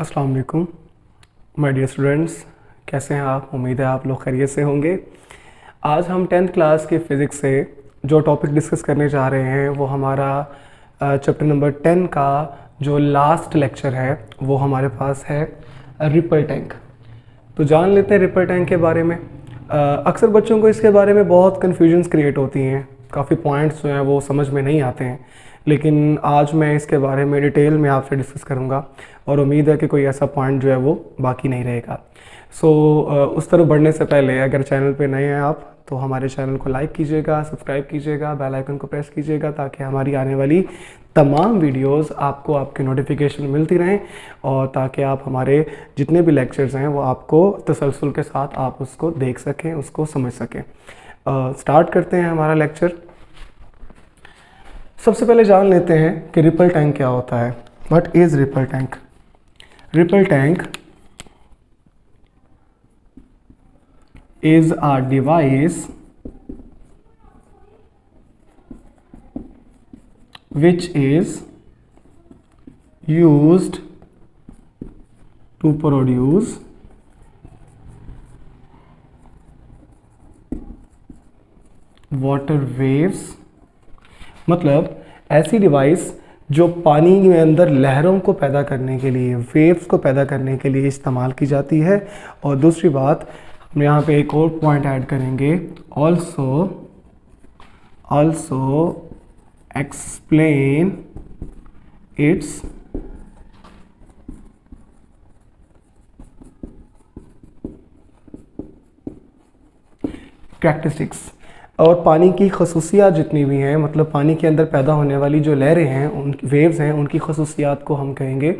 अस्सलाम वालेकुम my dear students, कैसे हैं आप। उम्मीद है आप लोग खैरियत से होंगे। आज हम 10th क्लास के फ़िज़िक्स से जो टॉपिक डिस्कस करने जा रहे हैं वो हमारा चैप्टर नंबर 10 का जो लास्ट लेक्चर है वो हमारे पास है रिपल टैंक। तो जान लेते हैं रिपल टैंक के बारे में। अक्सर बच्चों को इसके बारे में बहुत कन्फ्यूजन्स क्रिएट होती हैं, काफ़ी पॉइंट्स जो हैं वो समझ में नहीं आते हैं, लेकिन आज मैं इसके बारे में डिटेल में आपसे डिस्कस करूंगा और उम्मीद है कि कोई ऐसा पॉइंट जो है वो बाकी नहीं रहेगा। उस तरफ बढ़ने से पहले अगर चैनल पे नए हैं आप तो हमारे चैनल को लाइक कीजिएगा, सब्सक्राइब कीजिएगा, बेल आइकन को प्रेस कीजिएगा ताकि हमारी आने वाली तमाम वीडियोस आपको आपके नोटिफिकेशन मिलती रहें और ताकि आप हमारे जितने भी लेक्चर्स हैं वो आपको तसलसल के साथ आप उसको देख सकें, उसको समझ सकें। स्टार्ट करते हैं हमारा लेक्चर। सबसे पहले जान लेते हैं कि रिपल टैंक क्या होता है। What is ripple tank? Ripple tank is a device which is used to produce water waves। मतलब ऐसी डिवाइस जो पानी में अंदर लहरों को पैदा करने के लिए, वेव्स को पैदा करने के लिए इस्तेमाल की जाती है। और दूसरी बात, हम यहाँ पे एक और पॉइंट ऐड करेंगे, ऑल्सो एक्सप्लेन इट्स कैरेक्टरिस्टिक्स। और पानी की खसूसियात जितनी भी हैं, मतलब पानी के अंदर पैदा होने वाली जो लहरें हैं, उनकी वेव्स हैं, उनकी खसूसियात को हम कहेंगे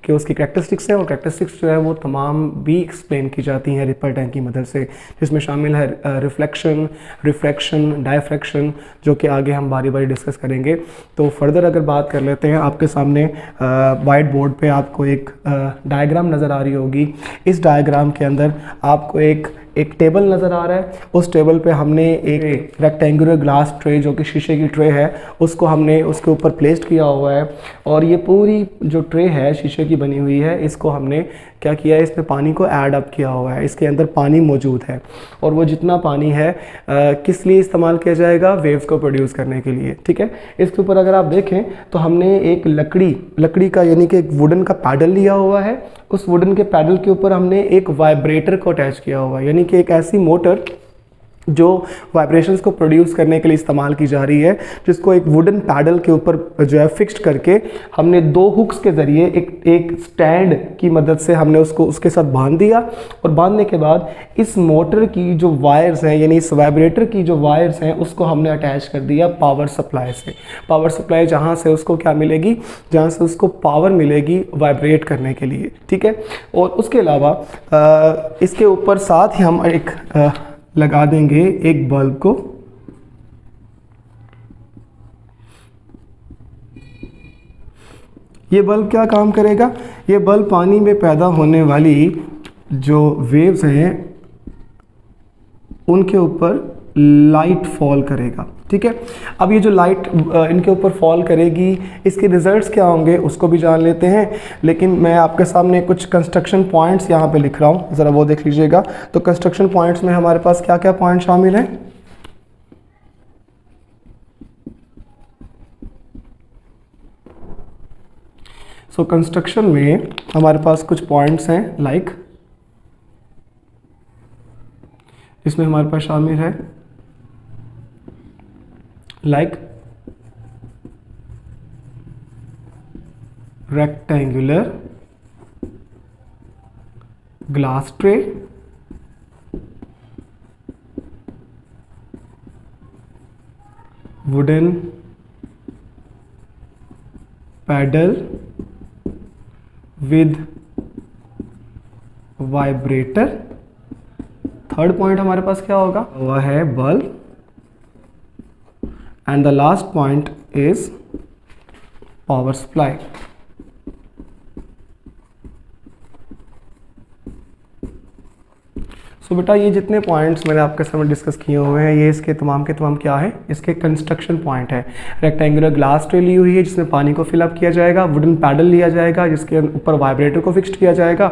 कि उसकी कैरेक्टरिस्टिक्स हैं। और कैरेक्टरिस्टिक्स जो है वो तमाम भी एक्सप्लेन की जाती हैं रिपल टैंक की मदद से, जिसमें शामिल है रिफ्लेक्शन, रिफ्रैक्शन, डायफ्रैक्शन, जो कि आगे हम बारी बारी डिस्कस करेंगे। तो फर्दर अगर बात कर लेते हैं, आपके सामने वाइट बोर्ड पे आपको एक डायग्राम नज़र आ रही होगी। इस डायग्राम के अंदर आपको एक टेबल नज़र आ रहा है। उस टेबल पे हमने एक रेक्टेंगुलर ग्लास ट्रे, जो कि शीशे की ट्रे है, उसको हमने उसके ऊपर प्लेस्ड किया हुआ है। और ये पूरी जो ट्रे है शीशे की बनी हुई है, इसको हमने क्या किया है, इसमें पानी को ऐड अप किया हुआ है। इसके अंदर पानी मौजूद है और वो जितना पानी है किस लिए इस्तेमाल किया जाएगा? वेव्स को प्रोड्यूस करने के लिए। ठीक है, इसके ऊपर अगर आप देखें तो हमने एक लकड़ी का यानी कि एक वुडन का पैडल लिया हुआ है। उस वुडन के पैडल के ऊपर हमने एक वाइब्रेटर को अटैच किया हुआ है, यानी कि एक ऐसी मोटर जो वाइब्रेशंस को प्रोड्यूस करने के लिए इस्तेमाल की जा रही है, जिसको एक वुडन पैडल के ऊपर जो है फिक्स्ड करके हमने दो हुक्स के ज़रिए एक स्टैंड की मदद से हमने उसको उसके साथ बांध दिया। और बांधने के बाद इस मोटर की जो वायर्स हैं, यानी इस वाइब्रेटर की जो वायर्स हैं, उसको हमने अटैच कर दिया पावर सप्लाई से। पावर सप्लाई जहाँ से उसको क्या मिलेगी, जहाँ से उसको पावर मिलेगी वाइब्रेट करने के लिए। ठीक है, और उसके अलावा इसके ऊपर साथ ही हम एक लगा देंगे एक बल्ब को। ये बल्ब क्या काम करेगा? ये बल्ब पानी में पैदा होने वाली जो वेव्स हैं उनके ऊपर लाइट फॉल करेगा। ठीक है, अब ये जो लाइट इनके ऊपर फॉल करेगी, इसके रिजल्ट्स क्या होंगे उसको भी जान लेते हैं। लेकिन मैं आपके सामने कुछ कंस्ट्रक्शन पॉइंट्स यहाँ पे लिख रहा हूँ, ज़रा वो देख लीजिएगा। तो कंस्ट्रक्शन पॉइंट्स में हमारे पास क्या क्या पॉइंट शामिल हैं? कंस्ट्रक्शन में हमारे पास कुछ पॉइंट्स हैं, लाइक इसमें हमारे पास शामिल है rectangular glass tray, wooden paddle with vibrator. Third point हमारे पास क्या होगा? वह है bulb. And the last point is power supply. तो बेटा ये जितने पॉइंट्स मैंने आपके सामने डिस्कस किए हुए हैं ये इसके तमाम के तमाम क्या है, इसके कंस्ट्रक्शन पॉइंट है। रेक्टेंगुलर ग्लास ट्रे ली हुई है जिसमें पानी को फिलअप किया जाएगा, वुडन पैडल लिया जाएगा जिसके ऊपर वाइब्रेटर को फिक्स्ड किया जाएगा,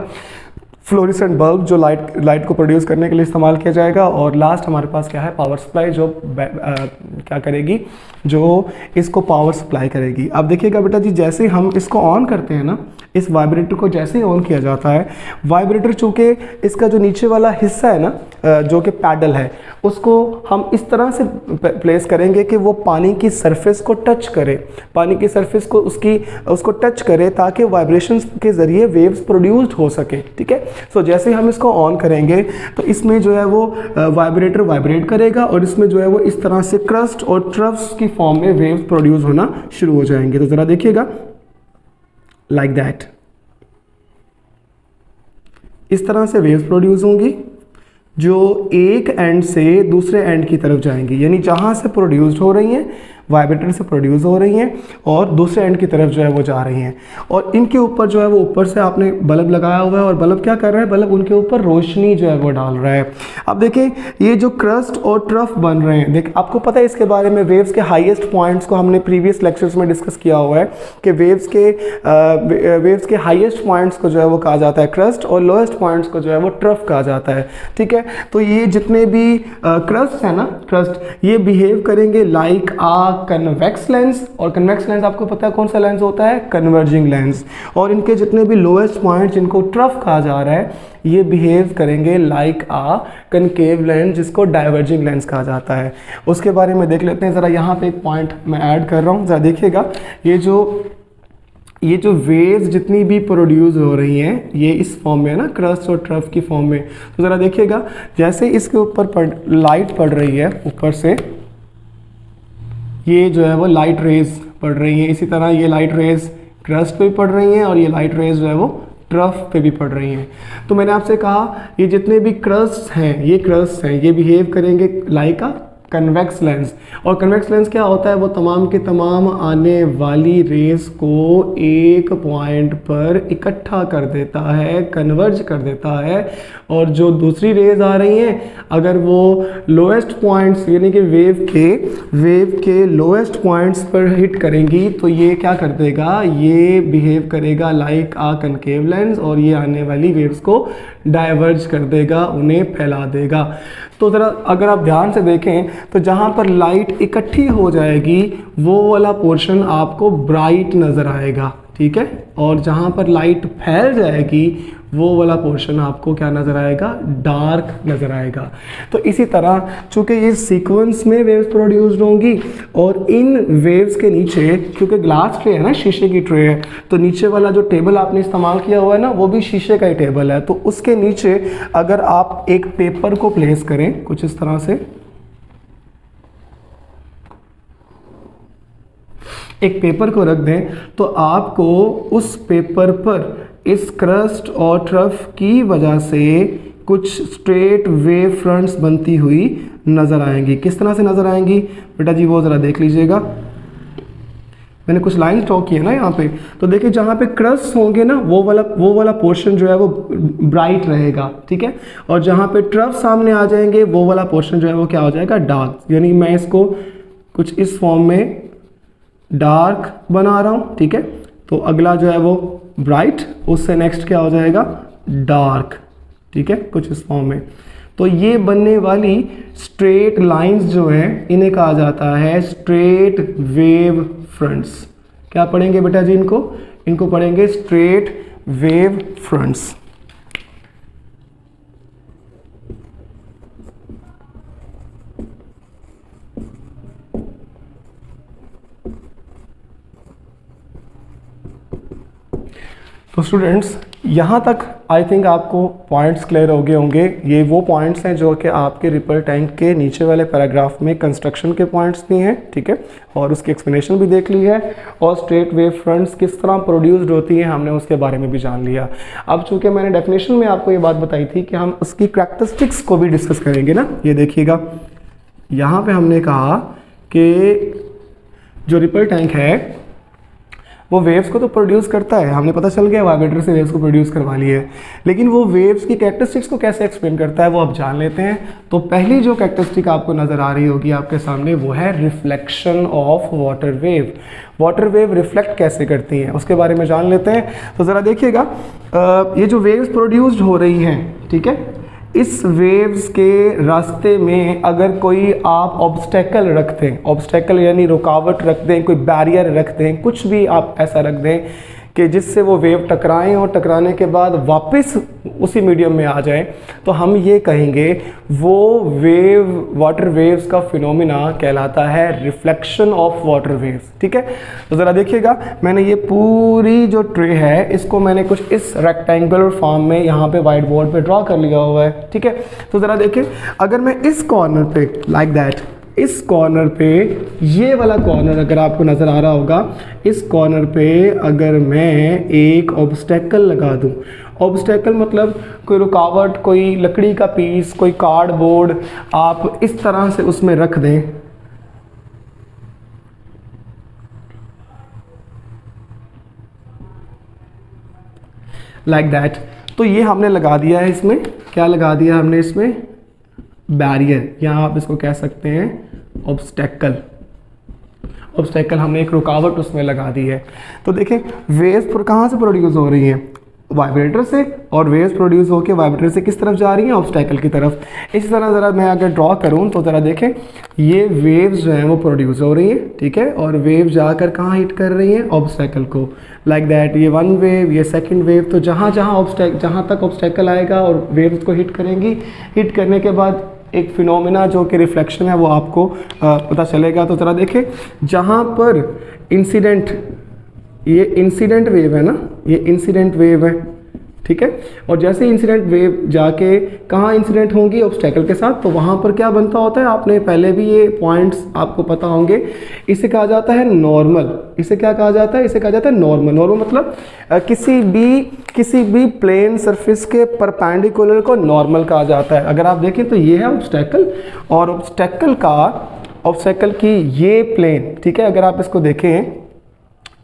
फ्लोरेसेंट बल्ब जो लाइट को प्रोड्यूस करने के लिए इस्तेमाल किया जाएगा, और लास्ट हमारे पास क्या है, पावर सप्लाई जो क्या करेगी, जो इसको पावर सप्लाई करेगी। अब देखिएगा बेटा जी, जैसे हम इसको ऑन करते हैं ना, इस वाइब्रेटर को जैसे ही ऑन किया जाता है, वाइब्रेटर चूँकि इसका जो नीचे वाला हिस्सा है ना जो कि पैडल है, उसको हम इस तरह से प्लेस करेंगे कि वो पानी की सरफेस को टच करे, पानी की सरफेस को उसको टच करे ताकि वाइब्रेशंस के ज़रिए वेव्स प्रोड्यूस्ड हो सके। ठीक है, सो जैसे ही हम इसको ऑन करेंगे तो इसमें जो है वो वाइब्रेटर वाइब्रेट करेगा और इसमें जो है वो इस तरह से क्रस्ट और ट्रफ्स की फॉर्म में वेव्स प्रोड्यूस होना शुरू हो जाएंगे। तो ज़रा देखिएगा, लाइक दैट, इस तरह से वेव्स प्रोड्यूस होंगी जो एक एंड से दूसरे एंड की तरफ जाएंगी, यानी जहाँ से प्रोड्यूस्ड हो रही हैं, वाइब्रेटर से प्रोड्यूस हो रही हैं और दूसरे एंड की तरफ जो है वो जा रही हैं। और इनके ऊपर जो है वो ऊपर से आपने बल्ब लगाया हुआ है और बल्ब क्या कर रहा है, बल्ब उनके ऊपर रोशनी जो है वो डाल रहा है। अब देखिए ये जो क्रस्ट और ट्रफ बन रहे हैं, देख आपको पता है इसके बारे में, वेव्स के हाईएस्ट पॉइंट्स को हमने प्रीवियस लेक्चर्स में डिस्कस किया हुआ है कि वेव्स के हाईएस्ट पॉइंट्स को जो है वो कहा जाता है क्रस्ट और लोएस्ट पॉइंट्स को जो है वो ट्रफ कहा जाता है। ठीक है, तो ये जितने भी क्रस्ट है ना, क्रस्ट ये बिहेव करेंगे लाइक आ कन्वेक्स लेंस, और कन्वेक्स लेंस आपको पता है कौन सा लेंस होता है, कन्वर्जिंग लेंस। और इनके जितने भी लोएस्ट पॉइंट जिनको ट्रफ कहा जा रहा है ये बिहेव करेंगे लाइक आ कनकेव लेंस जिसको डाइवर्जिंग लेंस कहा जाता है। उसके बारे में देख लेते हैं ज़रा, यहाँ पे एक पॉइंट मैं ऐड कर रहा हूँ, ज़रा देखिएगा, ये जो वेव्स जितनी भी प्रोड्यूस हो रही हैं ये इस फॉर्म में है ना, क्रस्ट और ट्रफ की फॉर्म में। तो ज़रा देखिएगा, जैसे इसके ऊपर लाइट पड़ रही है ऊपर से, ये जो है वो लाइट रेज पड़ रही है, इसी तरह ये लाइट रेज क्रस्ट पे भी पड़ रही हैं और ये लाइट रेज जो है वो ट्रफ पे भी पड़ रही हैं। तो मैंने आपसे कहा ये जितने भी क्रस्ट हैं, ये बिहेव करेंगे लाइक अ कन्वेक्स लेंस। और कन्वेक्स लेंस क्या होता है, वो तमाम के तमाम आने वाली रेज को एक पॉइंट पर इकट्ठा कर देता है, कन्वर्ज कर देता है, और जो दूसरी रेज आ रही हैं अगर वो लोएस्ट पॉइंट्स यानी कि वेव के लोएस्ट पॉइंट्स पर हिट करेंगी तो ये क्या कर देगा, ये बिहेव करेगा लाइक आ कनकेव लेंस और ये आने वाली वेव्स को डाइवर्ज कर देगा, उन्हें फैला देगा। तो ज़रा अगर आप ध्यान से देखें तो जहाँ पर लाइट इकट्ठी हो जाएगी वो वाला पोर्शन आपको ब्राइट नज़र आएगा। ठीक है, और जहाँ पर लाइट फैल जाएगी वो वाला पोर्शन आपको क्या नज़र आएगा, डार्क नज़र आएगा। तो इसी तरह चूँकि ये सीक्वेंस में वेव्स प्रोड्यूस्ड होंगी और इन वेव्स के नीचे, क्योंकि ग्लास ट्रे है ना, शीशे की ट्रे है, तो नीचे वाला जो टेबल आपने इस्तेमाल किया हुआ है ना वो भी शीशे का ही टेबल है। तो उसके नीचे अगर आप एक पेपर को प्लेस करें कुछ इस तरह से, एक पेपर को रख दें, तो आपको उस पेपर पर इस क्रस्ट और ट्रफ की वजह से कुछ स्ट्रेट वेव फ्रंट्स बनती हुई नज़र आएंगी। किस तरह से नज़र आएंगी बेटा जी, वो ज़रा देख लीजिएगा। मैंने कुछ लाइन ड्रॉ की है ना यहाँ पे, तो देखिए जहाँ पे क्रस्ट होंगे ना वो वाला पोर्शन जो है वो ब्राइट रहेगा। ठीक है, और जहाँ पे ट्रफ सामने आ जाएंगे वो वाला पोर्शन जो है वो क्या हो जाएगा, डार्क। यानी मैं इसको कुछ इस फॉर्म में डार्क बना रहा हूँ। ठीक है, तो अगला जो है वो ब्राइट, उससे नेक्स्ट क्या हो जाएगा, डार्क। ठीक है, कुछ इस फॉर्म में। तो ये बनने वाली स्ट्रेट लाइंस जो हैं इन्हें कहा जाता है स्ट्रेट वेव फ्रंट्स। क्या पढ़ेंगे बेटा जी इनको पढ़ेंगे स्ट्रेट वेव फ्रंट्स। तो स्टूडेंट्स यहाँ तक आई थिंक आपको पॉइंट्स क्लियर हो गए होंगे। ये वो पॉइंट्स हैं जो कि आपके रिपल टैंक के नीचे वाले पैराग्राफ में कंस्ट्रक्शन के पॉइंट्स भी हैं। ठीक है, और उसकी एक्सप्लेनेशन भी देख ली है, और स्ट्रेट वेव फ्रंट्स किस तरह प्रोड्यूस्ड होती हैं हमने उसके बारे में भी जान लिया। अब चूँकि मैंने डेफिनेशन में आपको ये बात बताई थी कि हम उसकी करैक्टरिस्टिक्स को भी डिस्कस करेंगे ना। ये देखिएगा, यहाँ पर हमने कहा कि जो रिपल टैंक है वो वेव्स को तो प्रोड्यूस करता है, हमने पता चल गया वाइब्रेटर से वेव्स को प्रोड्यूस करवा ली है, लेकिन वो वेव्स की कैरेक्टरिस्टिक्स को कैसे एक्सप्लेन करता है वो अब जान लेते हैं। तो पहली जो कैरेक्टरिस्टिक आपको नज़र आ रही होगी आपके सामने वो है reflection of water wave. Water wave reflect कैसे करती हैं उसके बारे में जान लेते हैं। तो ज़रा देखिएगा, ये जो वेव्स प्रोड्यूस्ड हो रही हैं, ठीक है, इस वेव्स के रास्ते में अगर कोई आप ऑब्स्टेकल रख दें, ऑब्स्टेकल यानी रुकावट रख दें, कोई बैरियर रख दें, कुछ भी आप ऐसा रख दें कि जिससे वो वेव टकराएं और टकराने के बाद वापस उसी मीडियम में आ जाएं, तो हम ये कहेंगे वो वेव, वाटर वेव्स का फिनोमिना कहलाता है रिफ्लेक्शन ऑफ वाटर वेव्स। ठीक है, तो ज़रा देखिएगा, मैंने ये पूरी जो ट्रे है इसको मैंने कुछ इस रेक्टेंगुलर फॉर्म में यहाँ पे वाइट बोर्ड पे ड्रॉ कर लिया हुआ है। ठीक है, तो ज़रा देखिए, अगर मैं इस कॉर्नर पे लाइक दैट, इस कॉर्नर पे, ये वाला कॉर्नर अगर आपको नज़र आ रहा होगा, इस कॉर्नर पे अगर मैं एक ऑब्स्टेकल लगा दूं, ऑब्स्टेकल मतलब कोई रुकावट, कोई लकड़ी का पीस, कोई कार्डबोर्ड आप इस तरह से उसमें रख दें, लाइक दैट, तो ये हमने लगा दिया है इसमें, क्या लगा दिया हमने इसमें, बैरियर, या आप इसको कह सकते हैं ऑब्स्टेकल। ऑब्स्टेकल हमने एक रुकावट उसमें लगा दी है। तो देखें वेव्स कहाँ से प्रोड्यूस हो रही हैं, वाइब्रेटर से, और वेव्स प्रोड्यूस होकर वाइब्रेटर से किस तरफ जा रही हैं, ऑब्स्टेकल की तरफ। इसी तरह ज़रा मैं अगर ड्रॉ करूं तो ज़रा देखें, ये वेव्स जो हैं वो प्रोड्यूस हो रही हैं, ठीक है, और वेव जाकर कहाँ हिट कर रही हैं, ऑब्स्टेकल को, लाइक दैट, ये वन वेव, ये सेकंड वेव। तो जहाँ तक ऑब्स्टेकल आएगा और वेव्स को हिट करेंगी, हिट करने के बाद एक फिनोमिना जो कि रिफ्लेक्शन है वो आपको पता चलेगा। तो ज़रा देखें, जहाँ पर इंसिडेंट, ये इंसिडेंट वेव है ना, ये इंसिडेंट वेव है, ठीक है, और जैसे इंसिडेंट वेव जाके कहाँ इंसिडेंट होंगी, ऑब्स्टेकल के साथ, तो वहाँ पर क्या बनता होता है, आपने पहले भी ये पॉइंट्स आपको पता होंगे, इसे कहा जाता है नॉर्मल। इसे क्या कहा जाता है, इसे कहा जाता है नॉर्मल। नॉर्मल मतलब किसी भी प्लेन सरफेस के परपेंडिकुलर को नॉर्मल कहा जाता है। अगर आप देखें तो ये है ऑब्स्टेकल, और ऑब्स्टेकल की ये प्लेन, ठीक है, अगर आप इसको देखें,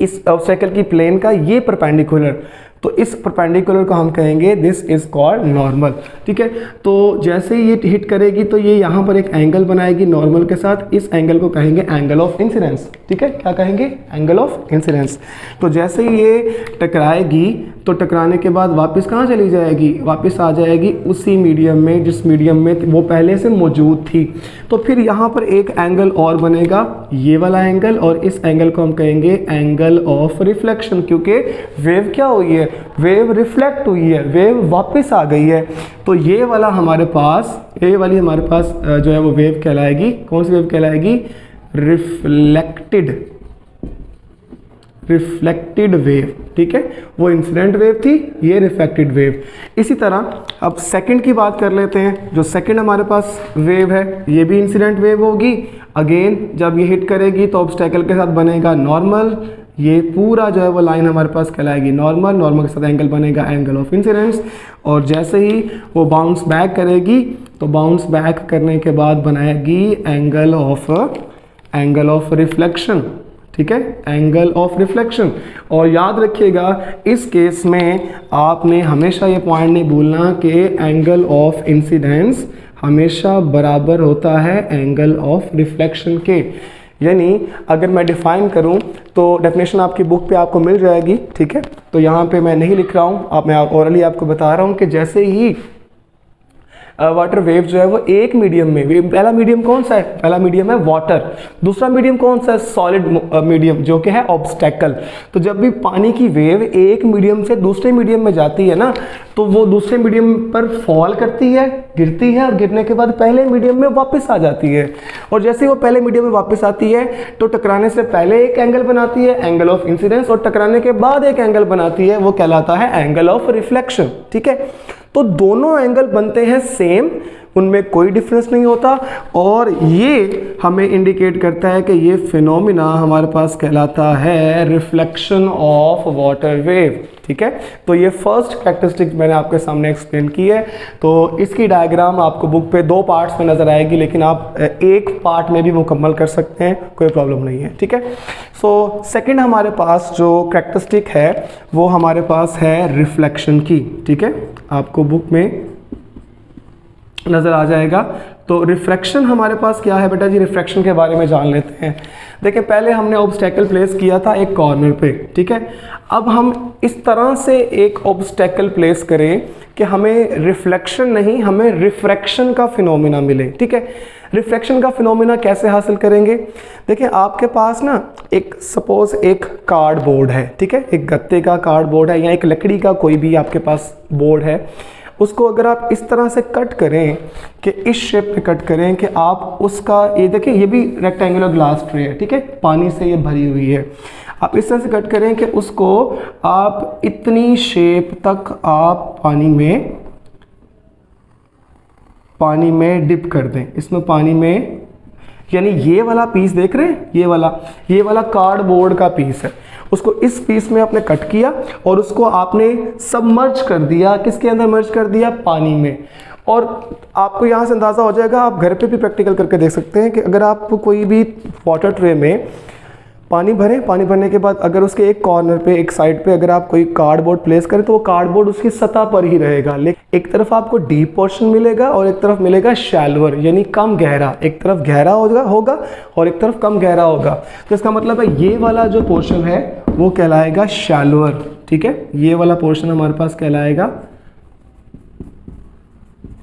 इस ऑब्स्टेकल की प्लेन का ये परपेंडिकुलर, तो इस परपेंडिकुलर को हम कहेंगे दिस इज कॉल्ड नॉर्मल। ठीक है, तो जैसे ही ये हिट करेगी तो ये यहाँ पर एक एंगल बनाएगी नॉर्मल के साथ, इस एंगल को कहेंगे एंगल ऑफ इंसिडेंस। ठीक है, क्या कहेंगे, एंगल ऑफ इंसिडेंस। तो जैसे ही ये टकराएगी तो टकराने के बाद वापस कहाँ चली जाएगी, वापस आ जाएगी उसी मीडियम में जिस मीडियम में वो पहले से मौजूद थी। तो फिर यहाँ पर एक एंगल और बनेगा, ये वाला एंगल, और इस एंगल को हम कहेंगे एंगल ऑफ रिफ्लेक्शन, क्योंकि वेव क्या हुई है, वेव रिफ्लेक्ट हुई है, वेव वापस आ गई है। तो ये वाला हमारे पास, ये वाली हमारे पास जो है वो वेव कहलाएगी, कौन सी वेव कहलाएगी, रिफ्लेक्टेड वेव। ठीक है, वो इंसिडेंट वेव थी, ये रिफ्लेक्टेड वेव। इसी तरह अब सेकंड की बात कर लेते हैं। जो सेकंड हमारे पास वेव है, ये भी इंसिडेंट वेव होगी। अगेन जब ये हिट करेगी तो ऑब्स्टेकल के साथ बनेगा नॉर्मल, ये पूरा जो है वो लाइन हमारे पास कहलाएगी नॉर्मल, नॉर्मल के साथ एंगल बनेगा एंगल ऑफ इंसिडेंस। और जैसे ही वो बाउंस बैक करेगी तो बाउंस बैक करने के बाद बनाएगी एंगल ऑफ रिफ्लेक्शन। ठीक है, एंगल ऑफ रिफ्लेक्शन। और याद रखिएगा इस केस में आपने हमेशा ये पॉइंट नहीं भूलना कि एंगल ऑफ इंसिडेंस हमेशा बराबर होता है एंगल ऑफ रिफ्लेक्शन के। यानी अगर मैं डिफाइन करूं तो डेफिनेशन आपकी बुक पे आपको मिल जाएगी। ठीक है, तो यहाँ पे मैं नहीं लिख रहा हूँ, मैं ओरली आपको बता रहा हूँ कि जैसे ही वाटर वेव जो है वो एक मीडियम में, पहला मीडियम कौन सा है, पहला मीडियम है वाटर, दूसरा मीडियम कौन सा है, सॉलिड मीडियम जो कि है ऑब्स्टेकल। तो जब भी पानी की वेव एक मीडियम से दूसरे मीडियम में जाती है ना, तो वो दूसरे मीडियम पर फॉल करती है, गिरती है, और गिरने के बाद पहले मीडियम में वापस आ जाती है। और जैसे वो पहले मीडियम में वापस आती है तो टकराने से पहले एक एंगल बनाती है एंगल ऑफ इंसिडेंस, और टकराने के बाद एक एंगल बनाती है, वो कहलाता है एंगल ऑफ रिफ्लेक्शन। ठीक है, तो दोनों एंगल बनते हैं सेम, उनमें कोई डिफरेंस नहीं होता, और ये हमें इंडिकेट करता है कि ये फिनोमिना हमारे पास कहलाता है रिफ्लेक्शन ऑफ वाटर वेव। ठीक है, तो ये फर्स्ट कैरेक्टरिस्टिक मैंने आपके सामने एक्सप्लेन की है। तो इसकी डायग्राम आपको बुक पे 2 पार्ट्स में नज़र आएगी, लेकिन आप एक पार्ट में भी मुकम्मल कर सकते हैं, कोई प्रॉब्लम नहीं है। ठीक है, सो सेकंड हमारे पास जो कैरेक्टरिस्टिक है वो हमारे पास है रिफ्लेक्शन की। ठीक है, आपको बुक में नज़र आ जाएगा। तो रिफ्रैक्शन हमारे पास क्या है बेटा जी, रिफ्रैक्शन के बारे में जान लेते हैं। देखिए, पहले हमने ऑब्स्टेकल प्लेस किया था एक कॉर्नर पे। ठीक है, अब हम इस तरह से एक ऑब्स्टेकल प्लेस करें कि हमें रिफ्लेक्शन नहीं, हमें रिफ्रैक्शन का फिनोमिना मिले। ठीक है, रिफ्रैक्शन का फिनोमिना कैसे हासिल करेंगे? देखिए, आपके पास ना एक सपोज एक कार्डबोर्ड है। ठीक है, एक गत्ते का कार्डबोर्ड है या एक लकड़ी का कोई भी आपके पास बोर्ड है। उसको अगर आप इस तरह से कट करें कि इस शेप में कट करें कि आप उसका, ये देखिए ये भी रेक्टेंगुलर ग्लास ट्रे है। ठीक है, पानी से ये भरी हुई है। आप इस तरह से कट करें कि उसको आप इतनी शेप तक आप पानी में डिप कर दें, इसमें पानी में, यानी ये वाला पीस देख रहे हैं, ये वाला कार्डबोर्ड का पीस है, उसको इस पीस में आपने कट किया और उसको आपने सबमर्ज कर दिया। किसके अंदर मर्ज कर दिया? पानी में। और आपको यहाँ से अंदाज़ा हो जाएगा, आप घर पे भी प्रैक्टिकल करके देख सकते हैं कि अगर आप कोई भी वाटर ट्रे में पानी भरें, पानी भरने के बाद अगर उसके एक कॉर्नर पे, एक साइड पे अगर आप कोई कार्डबोर्ड प्लेस करें तो वो कार्डबोर्ड उसकी सतह पर ही रहेगा, लेकिन एक तरफ आपको डीप पोर्शन मिलेगा और एक तरफ मिलेगा शैलोअर, यानी कम गहरा। एक तरफ गहरा होगा और एक तरफ कम गहरा होगा। तो इसका मतलब है ये वाला जो पोर्शन है वो कहलाएगा शैलोअर। ठीक है, ये वाला पोर्शन हमारे पास कहलाएगा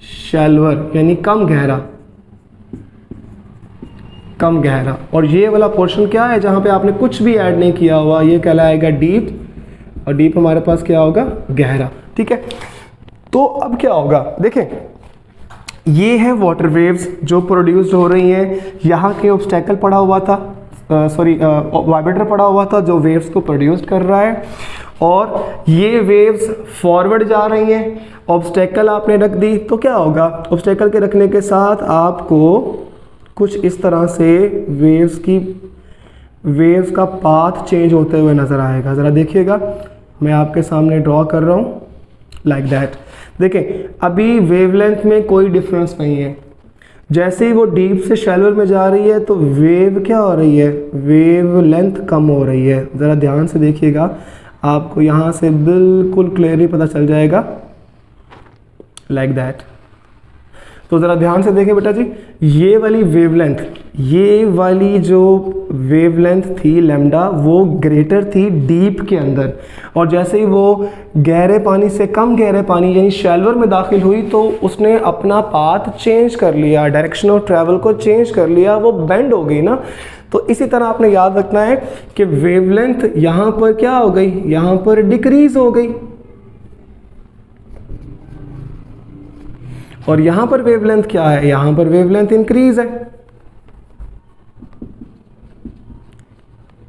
शैलोअर, यानी कम गहरा। और ये वाला पोर्शन क्या है, जहाँ पे आपने कुछ भी ऐड नहीं किया हुआ, ये कहलाएगा डीप, और डीप हमारे पास क्या होगा? गहरा। ठीक है, तो अब क्या होगा? देखें, ये है वाटर वेव्स जो प्रोड्यूस्ड हो रही हैं। यहाँ के ऑब्स्टेकल पड़ा हुआ था, वाइब्रेटर पड़ा हुआ था जो वेव्स को प्रोड्यूस कर रहा है, और ये वेव्स फॉरवर्ड जा रही हैं। ऑब्स्टेकल आपने रख दी तो क्या होगा? ऑब्स्टेकल के रखने के साथ आपको कुछ इस तरह से वेव्स का पाथ चेंज होते हुए नज़र आएगा। ज़रा देखिएगा, मैं आपके सामने ड्रॉ कर रहा हूँ लाइक दैट। देखें, अभी वेवलेंथ में कोई डिफरेंस नहीं है। जैसे ही वो डीप से शैलोअर में जा रही है तो वेव क्या हो रही है? वेव लेंथ कम हो रही है। ज़रा ध्यान से देखिएगा, आपको यहाँ से बिल्कुल क्लियरली पता चल जाएगा लाइक दैट। तो ज़रा ध्यान से देखें बेटा जी, ये वाली जो वेवलेंथ थी लैम्डा, वो ग्रेटर थी डीप के अंदर, और जैसे ही वो गहरे पानी से कम गहरे पानी यानी शैलोअर में दाखिल हुई तो उसने अपना पाथ चेंज कर लिया, डायरेक्शन ऑफ ट्रैवल को चेंज कर लिया, वो बेंड हो गई ना। तो इसी तरह आपने याद रखना है कि वेवलेंथ यहाँ पर क्या हो गई? यहाँ पर डिक्रीज हो गई, और यहां पर वेवलेंथ क्या है? यहां पर वेवलेंथ इंक्रीज है।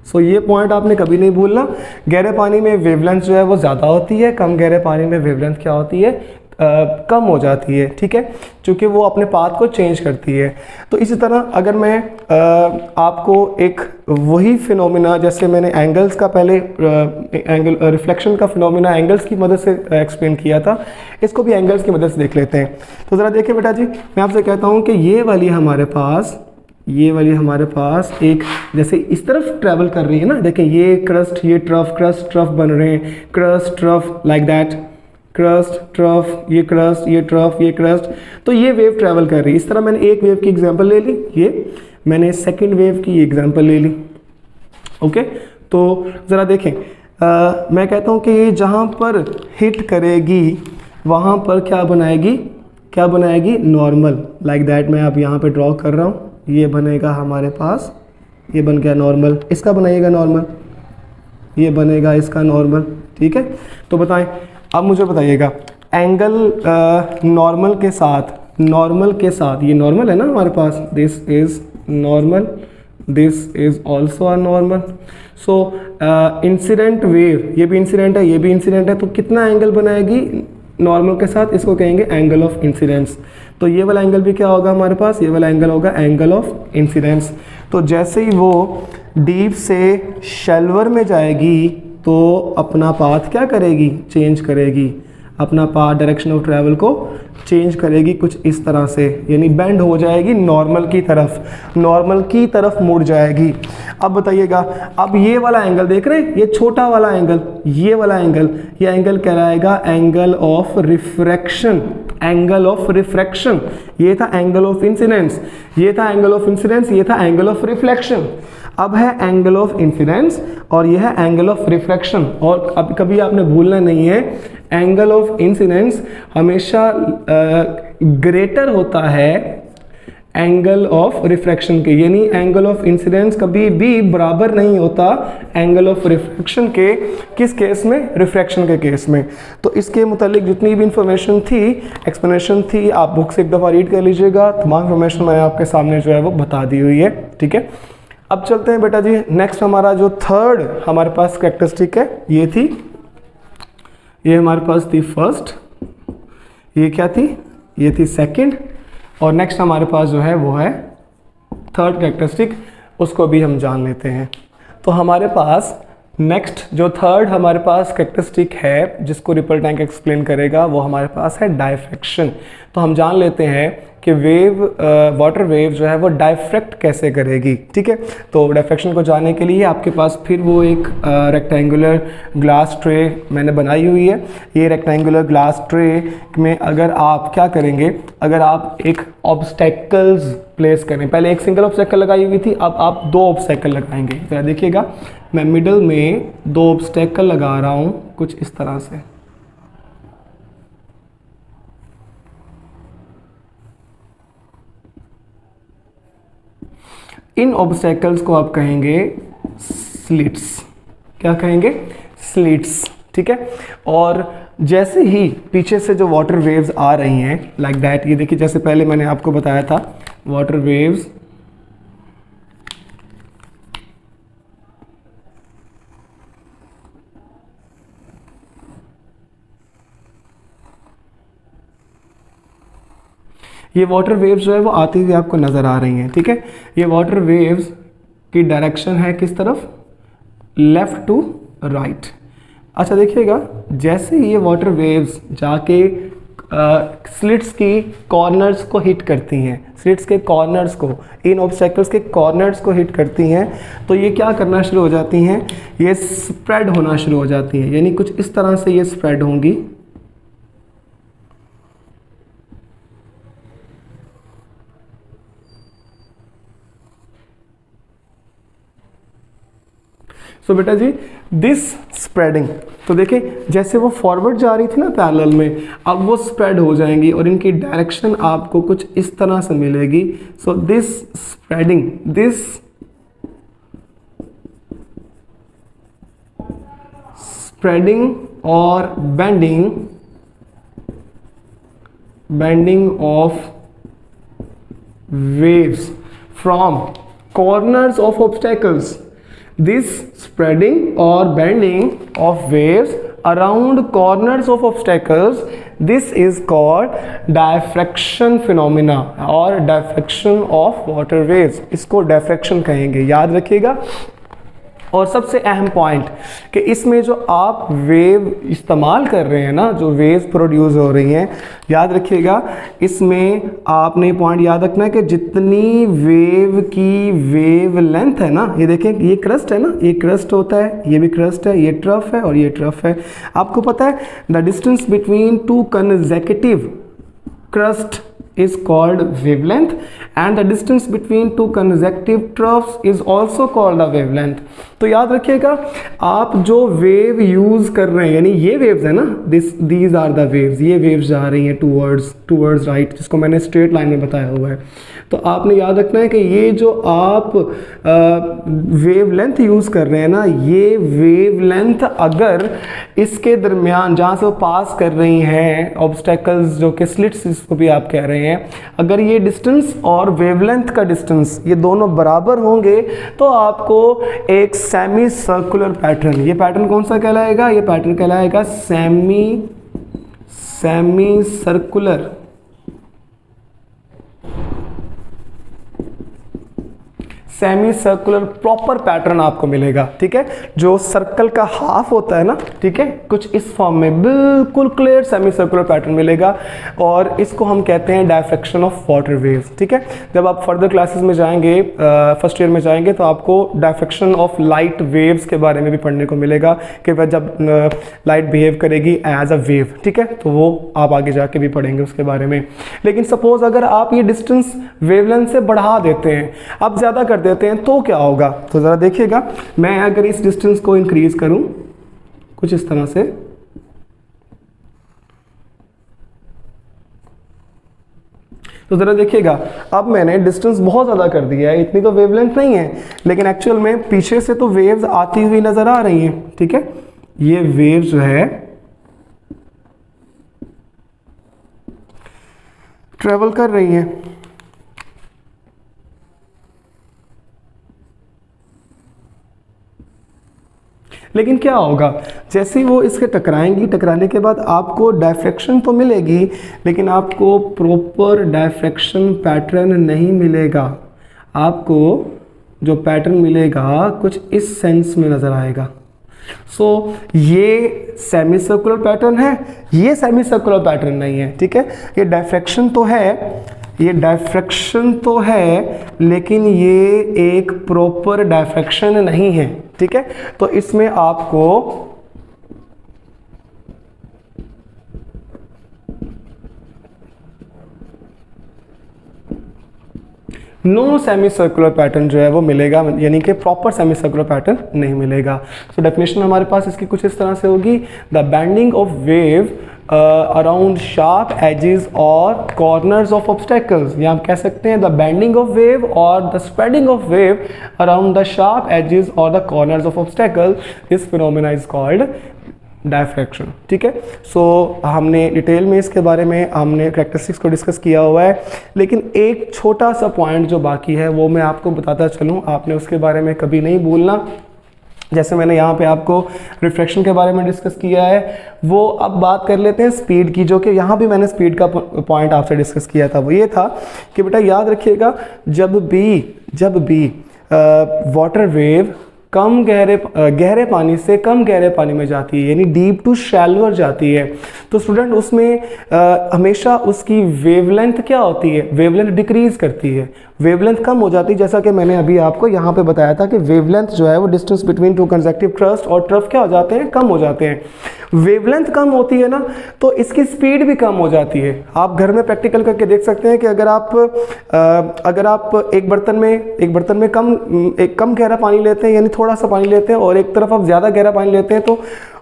सो ये पॉइंट आपने कभी नहीं भूलना। गहरे पानी में वेवलेंथ जो है वो ज़्यादा होती है, कम गहरे पानी में वेवलेंथ क्या होती है? कम हो जाती है। ठीक है, क्योंकि वो अपने पाथ को चेंज करती है। तो इसी तरह अगर मैं आपको एक वही फिनोमिना, जैसे मैंने एंगल्स का पहले एंगल रिफ्लेक्शन का फिनोमिना एंगल्स की मदद से एक्सप्लेन किया था, इसको भी एंगल्स की मदद से देख लेते हैं। तो ज़रा देखिए बेटा जी, मैं आपसे कहता हूँ कि ये वाली हमारे पास एक जैसे इस तरफ ट्रैवल कर रही है ना। देखें, ये क्रस्ट, ये ट्रफ बन रहे हैं, crust trough like that, crust trough, ये क्रस्ट, ये ट्रफ, ये क्रस्ट। तो ये वेव ट्रैवल कर रही है। इस तरह मैंने एक वेव की एग्जांपल ले ली, ये मैंने सेकंड वेव की एग्जांपल ले ली। ओके, तो ज़रा देखें, मैं कहता हूँ कि ये जहाँ पर हिट करेगी वहाँ पर क्या बनाएगी? Normal like that. मैं अब यहाँ पे ड्रॉ कर रहा हूँ, ये बनेगा हमारे पास, ये बन गया नॉर्मल। इसका बनाइएगा नॉर्मल, ये बनेगा इसका नॉर्मल। ठीक है, तो बताएं, अब मुझे बताइएगा एंगल नॉर्मल के साथ, ये नॉर्मल है ना हमारे पास, this is normal, this is also a normal. So incident wave, ये भी इंसिडेंट है, ये भी इंसिडेंट है, तो कितना एंगल बनाएगी नॉर्मल के साथ? इसको कहेंगे एंगल ऑफ इंसिडेंस। तो ये वाला एंगल भी क्या होगा हमारे पास, ये वाला एंगल होगा एंगल ऑफ इंसिडेंस। तो जैसे ही वो डीप से शैल्वर में जाएगी तो अपना पाथ क्या करेगी, चेंज करेगी, अपना पाथ डायरेक्शन ऑफ ट्रैवल को चेंज करेगी कुछ इस तरह से, यानी बेंड हो जाएगी नॉर्मल की तरफ मुड़ जाएगी। अब बताइएगा, अब ये वाला एंगल देख रहे हैं, ये छोटा वाला एंगल, ये वाला एंगल, ये एंगल कहलाएगा angle of refraction, angle of refraction. ये था एंगल ऑफ इंसिडेंस, ये था एंगल ऑफ इंसिडेंस, ये था एंगल ऑफ रिफ्लेक्शन। अब है एंगल ऑफ इंसिडेंस और यह है एंगल ऑफ रिफ्रैक्शन। और अब कभी आपने भूलना नहीं है, एंगल ऑफ इंसिडेंस हमेशा ग्रेटर होता है एंगल ऑफ रिफ्रैक्शन के, यानी एंगल ऑफ इंसिडेंस कभी भी बराबर नहीं होता एंगल ऑफ रिफ्रैक्शन के। किस केस में, रिफ्रैक्शन के केस में। तो इसके मुतालिक जितनी भी इंफॉर्मेशन थी, एक्सप्लेनेशन थी, आप बुक से एक दफ़ा रीड कर लीजिएगा। तमाम इंफॉर्मेशन मैंने आपके सामने जो है वो बता दी हुई है, ठीक है। अब चलते हैं बेटा जी, नेक्स्ट हमारा जो थर्ड हमारे पास कैरेक्टरिस्टिक है, ये थी, ये हमारे पास थी फर्स्ट, ये क्या थी, ये थी सेकंड, और नेक्स्ट हमारे पास जो है वो है थर्ड कैरेक्टरिस्टिक, उसको भी हम जान लेते हैं। तो हमारे पास नेक्स्ट जो थर्ड हमारे पास कैरेक्टरिस्टिक है जिसको रिपल टैंक एक्सप्लेन करेगा, वो हमारे पास है डायफ्रैक्शन। तो हम जान लेते हैं कि वेव, वाटर वेव जो है वो डायफ्रैक्ट कैसे करेगी, ठीक है। तो डायफ्रैक्शन को जानने के लिए आपके पास फिर वो एक रेक्टेंगुलर ग्लास ट्रे मैंने बनाई हुई है। ये रेक्टेंगुलर ग्लास ट्रे में अगर आप क्या करेंगे, अगर आप एक ऑब्स्टेकल्स प्लेस करें, पहले एक सिंगल ऑब्स्टेकल लगाई हुई थी, अब आप दो ऑब्स्टेकल लगाएंगे। जरा देखिएगा, मैं मिडल में दो ऑब्स्टेकल लगा रहा हूँ कुछ इस तरह से। इन ऑब्स्टेकल्स को आप कहेंगे स्लिट्स, क्या कहेंगे, स्लिट्स, ठीक है। और जैसे ही पीछे से जो वाटर वेव्स आ रही हैं लाइक दैट, ये देखिए जैसे पहले मैंने आपको बताया था वाटर वेव्स ये वाटर वेव्स जो है वो आती हुई आपको नज़र आ रही हैं, ठीक है। ये वाटर वेव्स की डायरेक्शन है किस तरफ, लेफ़्ट टू राइट। अच्छा देखिएगा, जैसे ये वाटर वेव्स जाके स्लिट्स की कॉर्नर्स को हिट करती हैं, स्लिट्स के कॉर्नर्स को, इन ऑब्स्टेकल्स के कॉर्नर्स को हिट करती हैं, तो ये क्या करना शुरू हो जाती हैं, ये स्प्रेड होना शुरू हो जाती हैं, यानी कुछ इस तरह से ये स्प्रेड होंगी। तो बेटा जी दिस स्प्रेडिंग, तो देखिए जैसे वो फॉरवर्ड जा रही थी ना पैरेलल में, अब वो स्प्रेड हो जाएंगी और इनकी डायरेक्शन आपको कुछ इस तरह से मिलेगी। So this spreading, this spreading और bending of waves from corners of obstacles, this spreading or bending of waves around corners of obstacles, this is called diffraction phenomena और diffraction of water waves, इसको diffraction कहेंगे, याद रखिएगा। और सबसे अहम point कि इसमें जो आप वेव इस्तेमाल कर रहे हैं ना, जो वेव्स प्रोड्यूस हो रही हैं, याद रखिएगा इसमें आपने पॉइंट याद रखना है कि जितनी वेव की वेव लेंथ है ना, ये देखें ये क्रस्ट है ना, ये क्रस्ट होता है, ये भी क्रस्ट है, ये ट्रफ है और ये ट्रफ है। आपको पता है the distance between two consecutive crust is called wavelength and the distance between two consecutive troughs is also called a wavelength। तो याद रखिएगा आप जो वेव यूज कर रहे हैं, यानी ये वेव्स है ना, these are the waves, ये वेव्स जा रही हैं towards राइट, जिसको मैंने स्ट्रेट लाइन में बताया हुआ है। तो आपने याद रखना है कि ये जो आप वेव लेंथ यूज कर रहे हैं ना, ये वेव लेंथ अगर इसके दरमियान जहाँ से वो पास कर रही हैं ऑब्स्टेकल्स, जो कि स्लिट्स इसको भी आप कह रहे हैं, अगर ये डिस्टेंस और वेवलेंथ का डिस्टेंस ये दोनों बराबर होंगे तो आपको एक सेमी सर्कुलर पैटर्न, ये पैटर्न कौन सा कहलाएगा, ये पैटर्न कहलाएगा semi circular semi circular proper pattern आपको मिलेगा, ठीक है। जो सर्कल का हाफ होता है ना, ठीक है, कुछ इस फॉर्म में बिल्कुल क्लियर सेमी सर्कुलर पैटर्न मिलेगा, और इसको हम कहते हैं डायफ्रैक्शन ऑफ वाटर वेव्स, ठीक है। जब आप फर्दर क्लासेस में जाएंगे, फर्स्ट ईयर में जाएंगे, तो आपको डायफ्रैक्शन ऑफ लाइट वेव्स के बारे में भी पढ़ने को मिलेगा कि वह जब लाइट बिहेव करेगी एज अ वेव, ठीक है, तो वो आप आगे जाके भी पढ़ेंगे उसके बारे में। लेकिन सपोज अगर आप ये डिस्टेंस वेवलेंथ से बढ़ा देते हैं, आप ज़्यादा कर देते हैं, तो क्या होगा? तो ज़रा देखिएगा, मैं अगर इस डिस्टेंस को इंक्रीज करूं कुछ इस तरह से, तो ज़रा देखिएगा, अब मैंने डिस्टेंस बहुत ज़्यादा कर दिया है, इतनी तो वेवलेंथ नहीं है, लेकिन एक्चुअल में पीछे से तो वेव्स आती हुई नज़र आ रही हैं, ठीक है। ये वेव जो है ट्रेवल कर रही हैं, लेकिन क्या होगा, जैसे ही वो इसके टकराएंगी, टकराने के बाद आपको डायफ्रैक्शन तो मिलेगी, लेकिन आपको प्रॉपर डायफ्रैक्शन पैटर्न नहीं मिलेगा। आपको जो पैटर्न मिलेगा कुछ इस सेंस में नज़र आएगा। सो ये सेमी सर्कुलर पैटर्न है, ये सेमी सर्कुलर पैटर्न नहीं है, ठीक है। ये डायफ्रैक्शन तो है, ये डायफ्रैक्शन तो है, लेकिन ये एक प्रॉपर डायफ्रैक्शन नहीं है, ठीक है। तो इसमें आपको नो सेमी सर्कुलर पैटर्न जो है वो मिलेगा, यानी कि प्रॉपर सेमी सर्कुलर पैटर्न नहीं मिलेगा। तो डेफिनेशन हमारे पास इसकी कुछ इस तरह से होगी, the bending of wave around sharp edges और कॉर्नर्स ऑफ ऑब्स्टेकल्स, या हम कह सकते हैं द बेंडिंग ऑफ वेव और the spreading of wave around the sharp edges और the corners of obstacle, this phenomena is called diffraction, ठीक है। सो हमने डिटेल में इसके बारे में हमने कैरेक्टरिस्टिक्स को डिस्कस किया हुआ है, लेकिन एक छोटा सा पॉइंट जो बाकी है वो मैं आपको बताता चलूँ, आपने उसके बारे में कभी नहीं भूलना। जैसे मैंने यहाँ पे आपको रिफ्रैक्शन के बारे में डिस्कस किया है, वो अब बात कर लेते हैं स्पीड की, जो कि यहाँ भी मैंने स्पीड का पॉइंट आपसे डिस्कस किया था। वो ये था कि बेटा याद रखिएगा, जब भी वाटर वेव कम गहरे पानी से कम गहरे पानी में जाती है, यानी डीप टू शैलोअर जाती है, तो स्टूडेंट उसमें हमेशा उसकी वेवलेंथ क्या होती है, वेवलेंथ डिक्रीज करती है, वेवलेंथ कम हो जाती है। जैसा कि मैंने अभी आपको यहाँ पे बताया था कि वेवलेंथ जो है वो distance between two consecutive trust और ट्रफ क्या हो जाते हैं, कम हो जाते हैं। वेवलेंथ कम होती है ना, तो इसकी स्पीड भी कम हो जाती है। आप घर में प्रैक्टिकल करके देख सकते हैं कि अगर आप एक बर्तन में कम गहरा पानी लेते हैं, यानी थोड़ा सा पानी लेते हैं, और एक तरफ आप ज़्यादा गहरा पानी लेते हैं, तो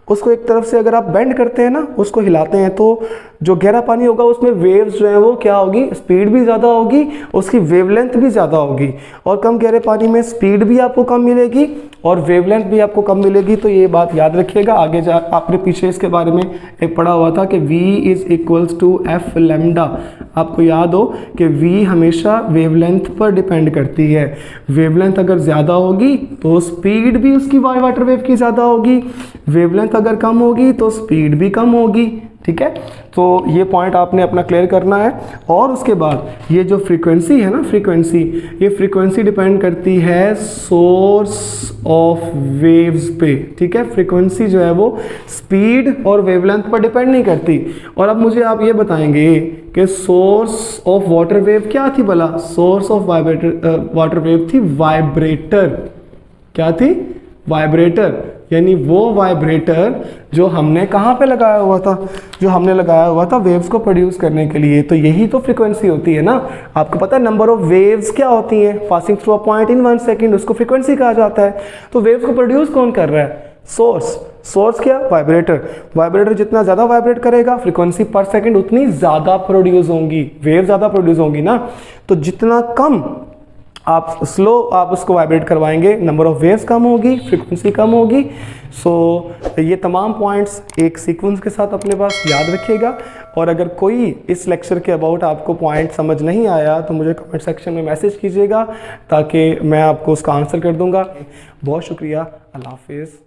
उसको एक तरफ से अगर आप बेंड करते हैं ना, उसको हिलाते हैं, तो जो गहरा पानी होगा उसमें वेव्स जो है वो क्या होगी, स्पीड भी ज़्यादा होगी, उसकी वेवलेंथ भी ज़्यादा होगी। और कम गहरे पानी में स्पीड भी आपको कम मिलेगी और वेवलेंथ भी आपको कम मिलेगी। तो ये बात याद रखिएगा। आगे जा आपने पीछे इसके बारे में एक पढ़ा हुआ था कि v = f लैम्डा। आपको याद हो कि v हमेशा वेवलेंथ पर डिपेंड करती है। वेवलेंथ अगर ज़्यादा होगी तो स्पीड भी उसकी वाटर वेव की ज़्यादा होगी, वेवलेंथ अगर कम होगी तो स्पीड भी कम होगी, ठीक है। तो ये पॉइंट आपने अपना क्लियर करना है। और उसके बाद ये जो फ्रीक्वेंसी है ना, ये फ्रीक्वेंसी डिपेंड करती है सोर्स ऑफ वेव्स पे, ठीक है। फ्रीक्वेंसी जो है वो स्पीड और वेवलेंथ पर डिपेंड नहीं करती। और अब मुझे आप ये बताएंगे कि सोर्स ऑफ वाटर वेव क्या थी भला? सोर्स ऑफ वाटर वेव थी वाइब्रेटर। क्या थी? वाइब्रेटर। यानी वो वाइब्रेटर जो हमने कहाँ पे लगाया हुआ था, जो हमने लगाया हुआ था वेव्स को प्रोड्यूस करने के लिए। तो यही तो फ्रीक्वेंसी होती है ना। आपको पता है नंबर ऑफ वेव्स क्या होती हैं, passing through a point in 1 second, उसको फ्रीक्वेंसी कहा जाता है। तो वेव्स को प्रोड्यूस कौन कर रहा है? सोर्स क्या? वाइब्रेटर जितना ज़्यादा वाइब्रेट करेगा फ्रीक्वेंसी पर सेकेंड उतनी ज़्यादा प्रोड्यूस होंगी, वेव ज़्यादा प्रोड्यूस होंगी ना। तो जितना कम आप उसको वाइब्रेट करवाएंगे, नंबर ऑफ वेव्स कम होगी, फ्रीक्वेंसी कम होगी। सो ये तमाम पॉइंट्स एक सीक्वेंस के साथ अपने पास याद रखिएगा। और अगर कोई इस लेक्चर के अबाउट आपको पॉइंट समझ नहीं आया तो मुझे कमेंट सेक्शन में मैसेज कीजिएगा, ताकि मैं आपको उसका आंसर कर दूंगा। बहुत शुक्रिया। अल्लाह हाफिज़।